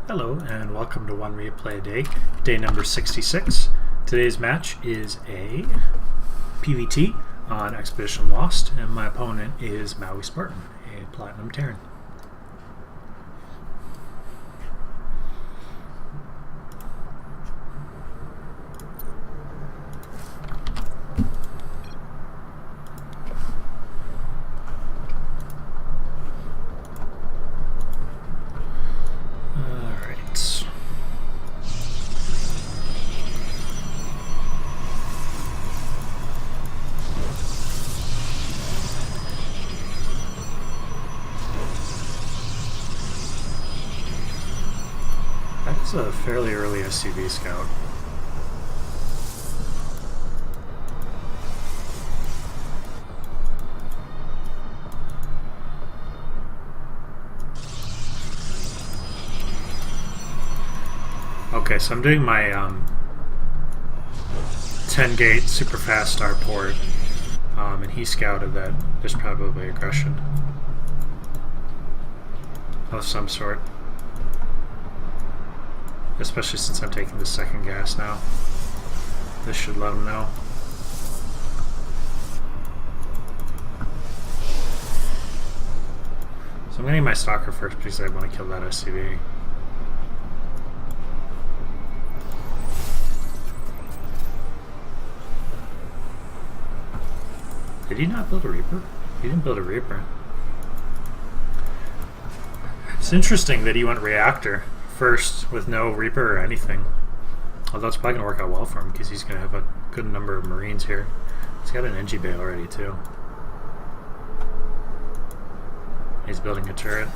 Hello and welcome to One Replay a Day, day number 66. Today's match is a PvT on Expedition Lost, and my opponent is Maui Spartan, a Platinum Terran. That's a fairly early SCV scout. Okay, so I'm doing my 10 gate super fast starport, and he scouted that there's probably aggression of some sort. Especially since I'm taking the second gas now. This should let him know. So I'm getting my stalker first because I want to kill that SCV. Did he not build a Reaper? He didn't build a Reaper. It's interesting that he went Reactor first with no Reaper or anything. Although it's probably going to work out well for him because he's going to have a good number of Marines here. He's got an NG Bay already too. He's building a turret.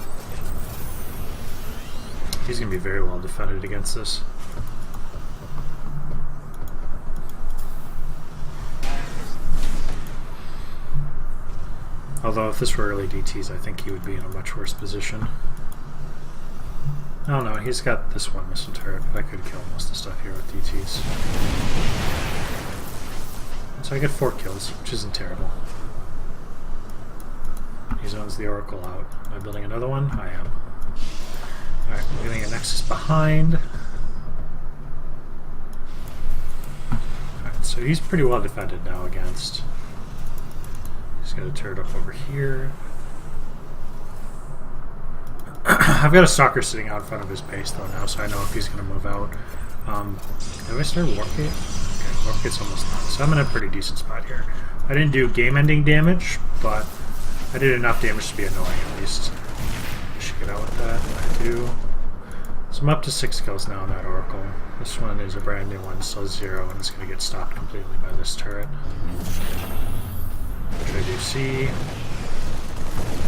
He's going to be very well defended against this. Although if this were early DTs, I think he would be in a much worse position. Oh no, he's got this one missile turret, but I could kill most of the stuff here with DTs. So I get 4 kills, which isn't terrible. He zones the Oracle out. Am I building another one? I am. Alright, I'm getting a Nexus behind. Alright, so he's pretty well defended now against. He's got a turret up over here. I've got a stalker sitting out in front of his base though now, so I know if he's going to move out. Did I start Warpgate? Okay, Warpgate's almost done, so I'm in a pretty decent spot here. I didn't do game-ending damage, but I did enough damage to be annoying at least. I should get out with that. I do. So I'm up to 6 kills now on that Oracle. This one is a brand new one, so 0, and it's going to get stopped completely by this turret. Which I do see.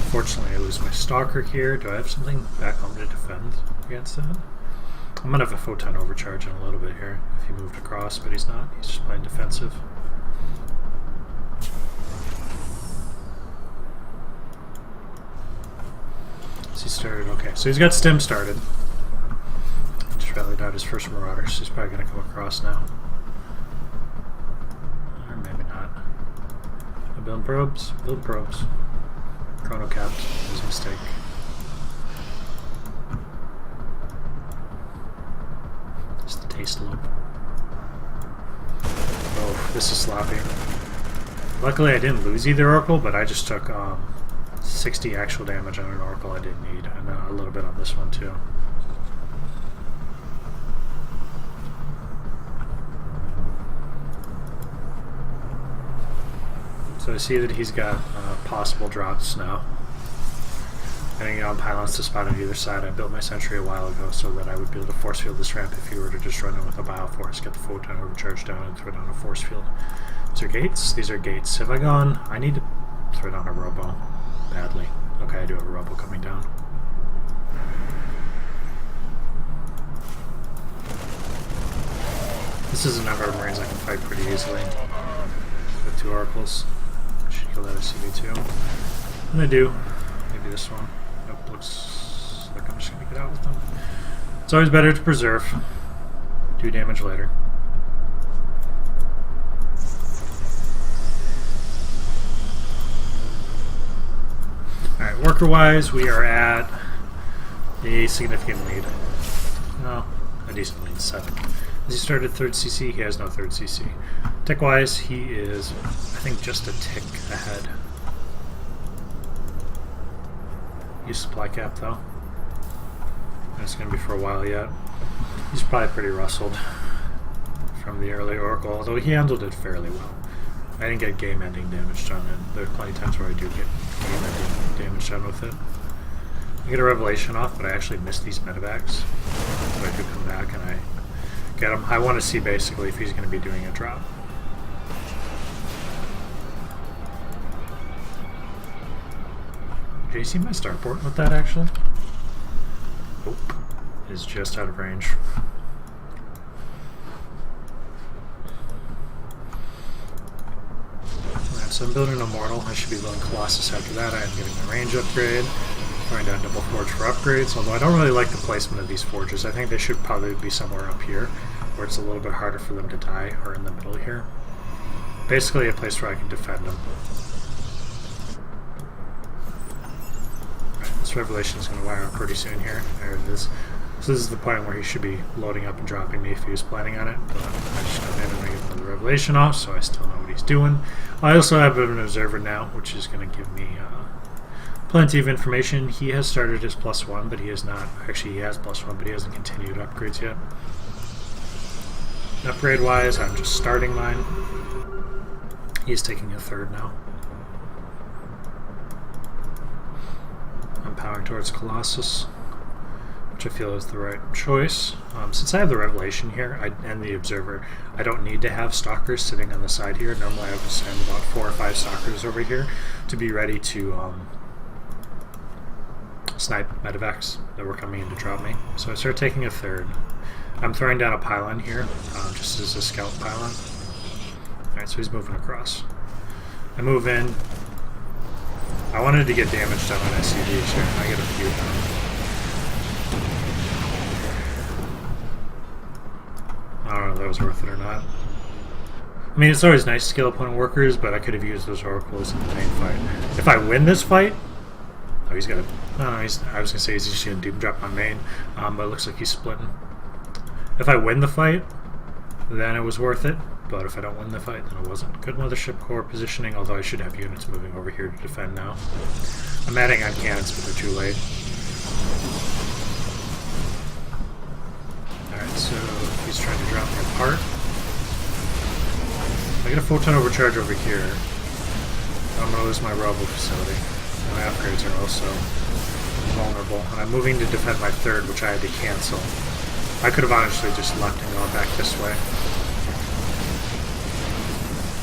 Unfortunately, I lose my stalker here. Do I have something back home to defend against that? I'm going to have a photon overcharge in a little bit here if he moved across, but he's not. He's just playing defensive. So he started, okay. So he's got stem started. He just rallied out his first marauder, so he's probably going to come across now. Or maybe not. I'm building probes. Build probes. Chrono capped. It was a mistake. Just the taste loop. Oh, this is sloppy. Luckily I didn't lose either Oracle, but I just took 60 actual damage on an Oracle I didn't need, and a little bit on this one too. So I see that he's got possible drops now. Depending on pylons to spot on either side, I built my sentry a while ago so that I would be able to force field this ramp if he were to just run in with a Bioforce, get the photon overcharge down, and throw down a force field. These are gates? These are gates. Have I gone? I need to throw down a Robo. Badly. Okay, I do have a Robo coming down. This is a number of Marines I can fight pretty easily with 2 Oracles. Should kill that SCV too. I'm gonna do maybe this one. Nope, looks like I'm just gonna get out with them. It's always better to preserve. Do damage later. Alright, worker wise, we are at a significant lead. No, a decent lead, 7. Has he started 3rd CC? He has no 3rd CC. Tick-wise, he is, I think, just a tick ahead. Use supply cap, though. And it's going to be for a while yet. He's probably pretty rustled from the early Oracle, although he handled it fairly well. I didn't get game-ending damage done, and there's plenty of times where I do get game-ending damage done with it. I get a Revelation off, but I actually missed these medevacs. So I do come back and I get him. I want to see basically if he's going to be doing a drop. Did you see my starport with that actually? Oh, is just out of range. Alright, so I'm building an Immortal. I should be building Colossus after that. I am getting a range upgrade. Going down double forge for upgrades, although I don't really like the placement of these forges. I think they should probably be somewhere up here, where it's a little bit harder for them to die, or in the middle here. Basically a place where I can defend them. Right, this Revelation is going to wire up pretty soon here. There it is. So this is the point where he should be loading up and dropping me if he was planning on it, but I just come in and I get another Revelation off, so I still know what he's doing. I also have an Observer now, which is going to give me plenty of information. He has started his +1, but he has not. Actually, he has +1, but he hasn't continued upgrades yet. Upgrade-wise, I'm just starting mine. He's taking a 3rd now. I'm powering towards Colossus, which I feel is the right choice. Since I have the Revelation here and the Observer, I don't need to have Stalkers sitting on the side here. Normally I would send about 4 or 5 Stalkers over here to be ready to snipe medevacs that were coming in to drop me. So I start taking a 3rd. I'm throwing down a pylon here, just as a scout pylon. Alright, so he's moving across. I move in. I wanted to get damage done on SCVs here. I get a few done. I don't know if that was worth it or not. I mean, it's always nice to kill opponent workers, but I could have used those oracles in the main fight. If I win this fight, oh, he's got a. No, I was gonna say he's just gonna doom drop my main, but it looks like he's splitting. If I win the fight, then it was worth it. But if I don't win the fight, then it wasn't. Good Mothership Core positioning, although I should have units moving over here to defend now. I'm adding on cannons, but they're too late. Alright, so he's trying to drop me apart. I get a photon overcharge over here. I'm gonna lose my Robo facility. My upgrades are also vulnerable. And I'm moving to defend my 3rd, which I had to cancel. I could have honestly just left and gone back this way.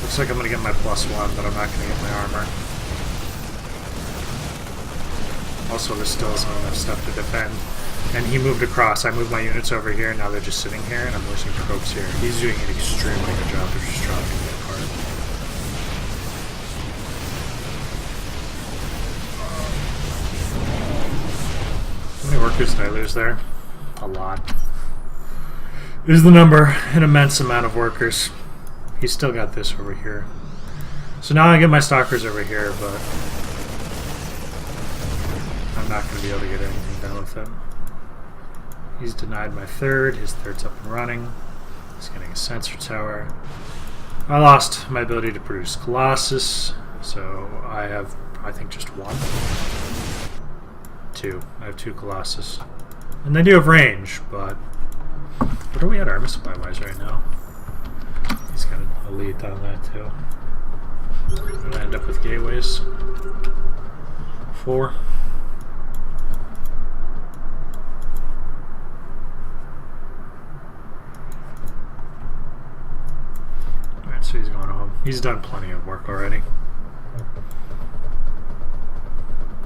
Looks like I'm going to get my +1, but I'm not going to get my armor. Also, there still isn't enough stuff to defend. And he moved across. I moved my units over here, and now they're just sitting here, and I'm losing tropes here. He's doing an extremely good job of just dropping me apart. How many workers did I lose there? A lot. Is the number, an immense amount of workers. He's still got this over here. So now I get my Stalkers over here, but I'm not going to be able to get anything done with him. He's denied my 3rd. His 3rd's up and running. He's getting a sensor tower. I lost my ability to produce Colossus, so I have, I think, just 1. 2. I have 2 Colossus. And they do have range, but what are we at armor supply-wise right now? He's got a lead on that too. I'm gonna end up with gateways. 4. Alright, so he's going home. He's done plenty of work already.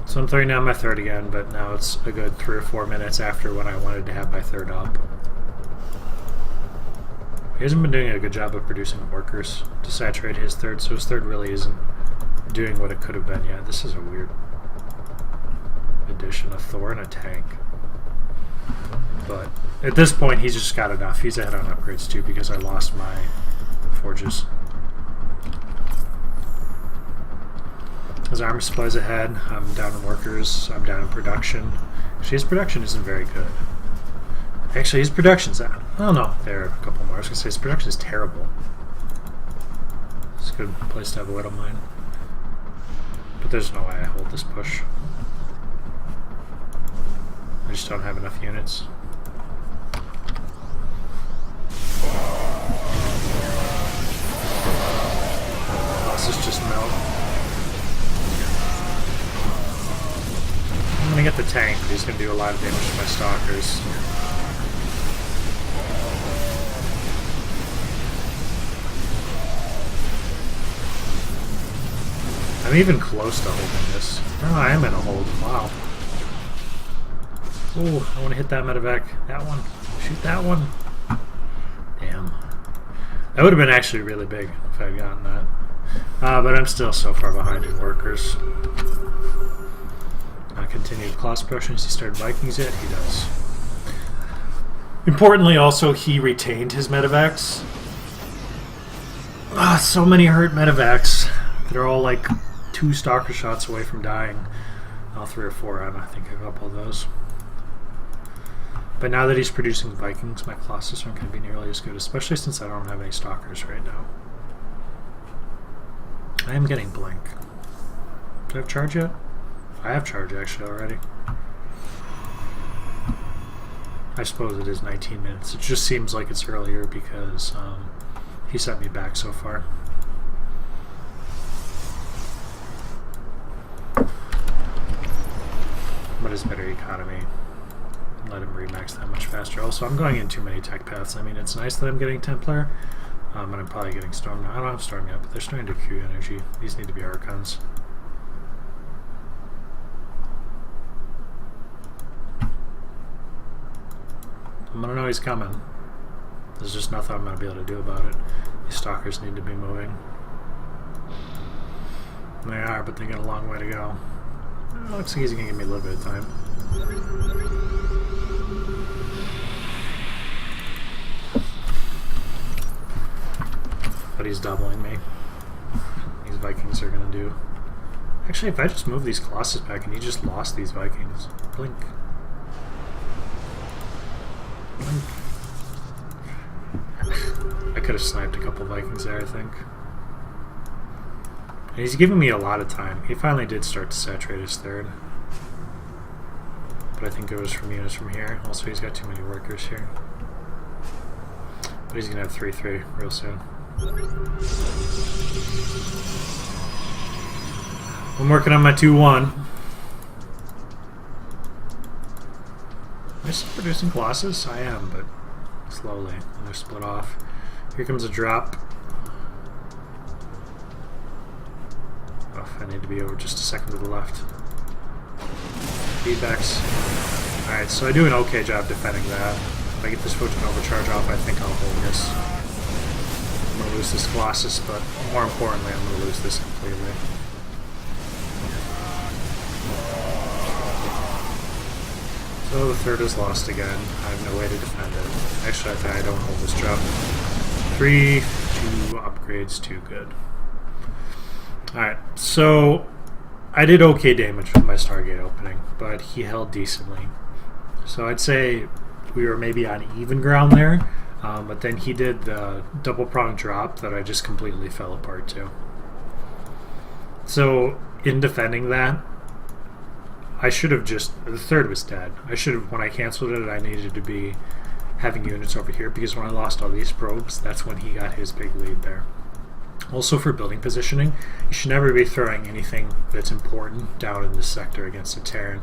So I'm throwing down my 3rd again, but now it's a good 3 or 4 minutes after when I wanted to have my 3rd up. He hasn't been doing a good job of producing workers to saturate his 3rd, so his 3rd really isn't doing what it could have been yet. This is a weird addition of Thor and a tank. But at this point, he's just got enough. He's ahead on upgrades too because I lost my forges. His armor supply's ahead. I'm down in workers. I'm down in production. Actually, his production isn't very good. Actually, his production's at... Oh no, there are a couple more. I was going to say his production is terrible. It's a good place to have a Widow Mine. But there's no way I hold this push. I just don't have enough units. Colossus just melt. I'm gonna get the tank, but he's gonna do a lot of damage to my stalkers. I'm even close to holding this. Oh, I am in a hold. Wow. Oh, I want to hit that medevac. That one. Shoot that one. Damn. That would have been actually really big if I had gotten that. But I'm still so far behind in workers. Continued class production. Has he started Vikings yet? He does. Importantly, also, he retained his medevacs. So many hurt medevacs. They're all like 2 stalker shots away from dying. All 3 or 4, I think a couple of those. But now that he's producing Vikings, my Colossus aren't going to be nearly as good, especially since I don't have any stalkers right now. I am getting blink. Do I have charge yet? I have charge actually already. I suppose it is 19 minutes. It just seems like it's earlier because he sent me back so far. But his better economy. Let him remax that much faster. Also, I'm going in too many tech paths. I mean, it's nice that I'm getting Templar, and I'm probably getting Storm now. I don't have Storm yet, but they're starting to queue energy. These need to be Archons. I'm gonna know he's coming. There's just nothing I'm gonna be able to do about it. These stalkers need to be moving. They are, but they got a long way to go. Looks like he's gonna give me a little bit of time. But he's doubling me. These Vikings are gonna do. Actually, if I just move these Colossus back and he just lost these Vikings. Blink. Blink. I could have sniped a couple Vikings there, I think. And he's giving me a lot of time. He finally did start to saturate his third. But I think it was from units from here. Also, he's got too many workers here. But he's going to have 3-3 real soon. I'm working on my 2-1. Am I still producing Colossus? I am, but slowly. And they're split off. Here comes a drop. Oh, I need to be over just a second to the left. Feedbacks. Alright, so I do an okay job defending that. If I get this photon overcharge off, I think I'll hold this. I'm going to lose this Colossus, but more importantly, I'm going to lose this completely. So the third is lost again. I have no way to defend it. Actually, I think I don't hold this drop. 3, 2 upgrades, too good. Alright, so I did okay damage with my Stargate opening, but he held decently. So I'd say we were maybe on even ground there, but then he did the double prong drop that I just completely fell apart to. So in defending that, I should have just... the third was dead. I should have... when I canceled it, I needed to be having units over here, because when I lost all these probes, that's when he got his big lead there. Also, for building positioning, you should never be throwing anything that's important down in this sector against a Terran.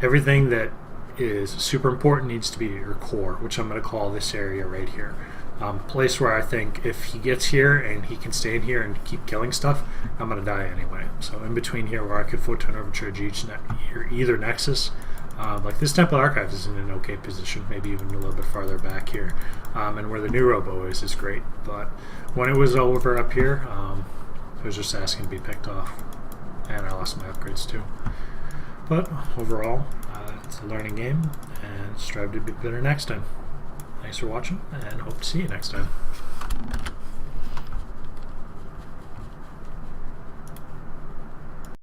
Everything that is super important needs to be your core, which I'm going to call this area right here. Place where I think if he gets here and he can stay in here and keep killing stuff, I'm going to die anyway. So in between here where I could photon overcharge either Nexus, like this Temple Archives is in an okay position, maybe even a little bit farther back here. And where the new Robo is great, but when it was over up here, it was just asking to be picked off. And I lost my upgrades too. But overall, it's a learning game, and strive to be better next time. Thanks for watching, and hope to see you next time.